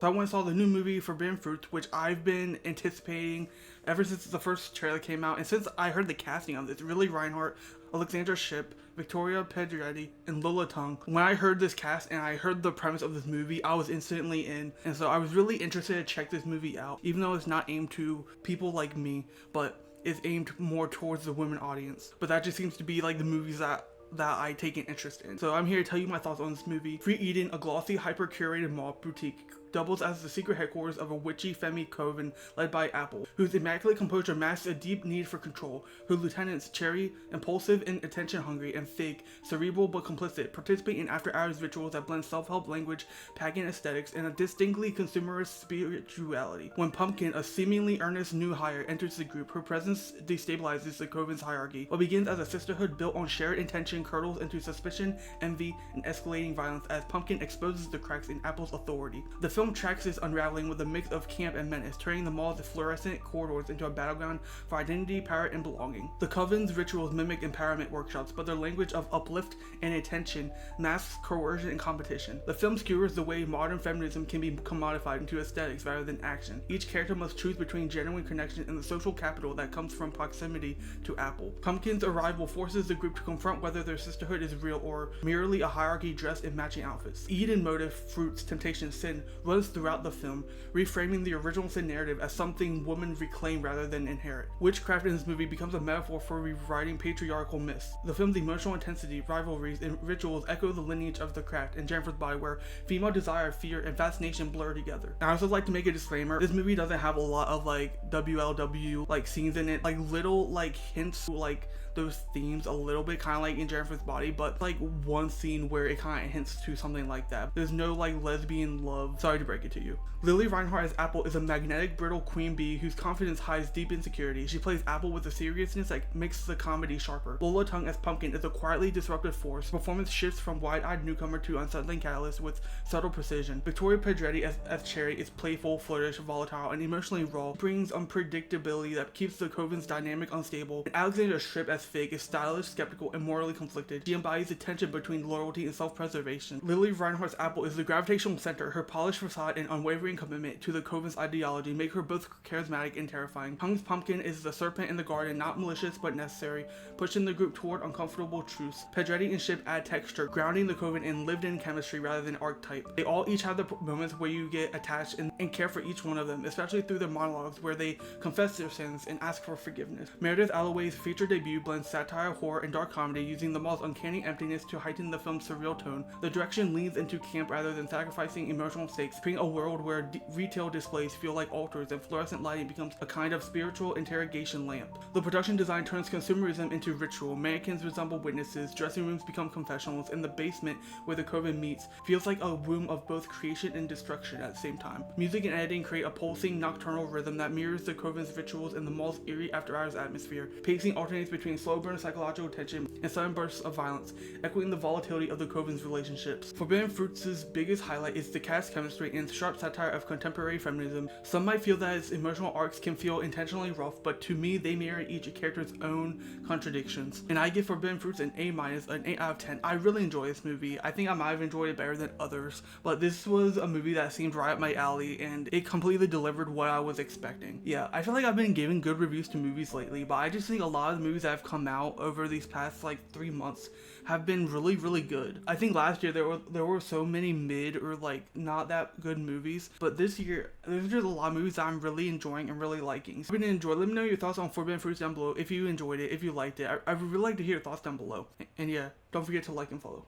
So I went and saw the new movie Forbidden Fruits, which I've been anticipating ever since the first trailer came out, and since I heard the casting of this, Lily Reinhart, Alexandra Shipp, Victoria Pedretti, and Lola Tung. When I heard this cast and I heard the premise of this movie, I was instantly in, and so I was really interested to check this movie out, even though it's not aimed to people like me, but it's aimed more towards the women audience. But that just seems to be like the movies that I take an interest in. So I'm here to tell you my thoughts on this movie. Free Eden, a glossy, hyper-curated mall boutique, doubles as the secret headquarters of a witchy femi coven led by Apple, whose immaculate composure masks a deep need for control. Her lieutenants, Cherry, impulsive and attention-hungry, and Fig, cerebral but complicit, participate in after-hours rituals that blend self-help language, pagan aesthetics, and a distinctly consumerist spirituality. When Pumpkin, a seemingly earnest new hire, enters the group, her presence destabilizes the coven's hierarchy. What begins as a sisterhood built on shared intention curdles into suspicion, envy, and escalating violence as Pumpkin exposes the cracks in Apple's authority. The film tracks this unraveling with a mix of camp and menace, turning the mall's fluorescent corridors into a battleground for identity, power, and belonging. The coven's rituals mimic empowerment workshops, but their language of uplift and attention masks coercion and competition. The film skewers the way modern feminism can be commodified into aesthetics rather than action. Each character must choose between genuine connection and the social capital that comes from proximity to Apple. Pumpkin's arrival forces the group to confront whether their sisterhood is real or merely a hierarchy dressed in matching outfits. Eden motive, fruits, temptation, sin runs throughout the film, reframing the original sin narrative as something women reclaim rather than inherit. Witchcraft in this movie becomes a metaphor for rewriting patriarchal myths. The film's emotional intensity, rivalries, and rituals echo the lineage of the craft and Jennifer's Body, where female desire, fear, and fascination blur together. I also like to make a disclaimer, this movie doesn't have a lot of like WLW like scenes in it, like little like hints to like those themes a little bit, kind of like in Jennifer's Body, but like one scene where it kind of hints to something like that. There's no like lesbian love. Sorry to break it to you. Lily Reinhart as Apple is a magnetic, brittle queen bee whose confidence hides deep insecurity. She plays Apple with a seriousness that makes the comedy sharper. Lola Tung as Pumpkin is a quietly disruptive force. Performance shifts from wide-eyed newcomer to unsettling catalyst with subtle precision. Victoria Pedretti as Cherry is playful, flirtish, volatile, and emotionally raw, brings unpredictability that keeps the coven's dynamic unstable. And Alexandra Shipp as Fig is stylish, skeptical, and morally conflicted. She embodies the tension between loyalty and self-preservation. Lily Reinhart's Apple is the gravitational center. Her polished facade and unwavering commitment to the coven's ideology make her both charismatic and terrifying. Tung's Pumpkin is the serpent in the garden, not malicious but necessary, pushing the group toward uncomfortable truths. Pedretti and Shipp add texture, grounding the coven in lived-in chemistry rather than archetype. They all each have the moments where you get attached and care for each one of them, especially through their monologues where they confess their sins and ask for forgiveness. Meredith Alloway's feature debut blends satire, horror, and dark comedy, using the mall's uncanny emptiness to heighten the film's surreal tone. The direction leans into camp rather than sacrificing emotional stakes, creating a world where retail displays feel like altars and fluorescent lighting becomes a kind of spiritual interrogation lamp. The production design turns consumerism into ritual. Mannequins resemble witnesses, dressing rooms become confessionals, and the basement where the coven meets feels like a room of both creation and destruction at the same time. Music and editing create a pulsing nocturnal rhythm that mirrors the coven's rituals and the mall's eerie after-hours atmosphere. Pacing alternates between slow burn psychological tension and sudden bursts of violence, echoing the volatility of the coven's relationships. Forbidden Fruits' biggest highlight is the cast chemistry and sharp satire of contemporary feminism. Some might feel that its emotional arcs can feel intentionally rough, but to me they mirror each character's own contradictions. And I give Forbidden Fruits an A-, an 8 out of 10. I really enjoy this movie. I think I might have enjoyed it better than others, but this was a movie that seemed right up my alley and it completely delivered what I was expecting. Yeah, I feel like I've been giving good reviews to movies lately, but I just think a lot of the movies that have come out over these past like 3 months have been really good. I think last year there were so many mid or like not that good movies, but this year there's just a lot of movies that I'm really enjoying and really liking. So if you enjoy, let me know your thoughts on Forbidden Fruits down below. If you enjoyed it, if you liked it, I would really like to hear your thoughts down below. And yeah, don't forget to like and follow.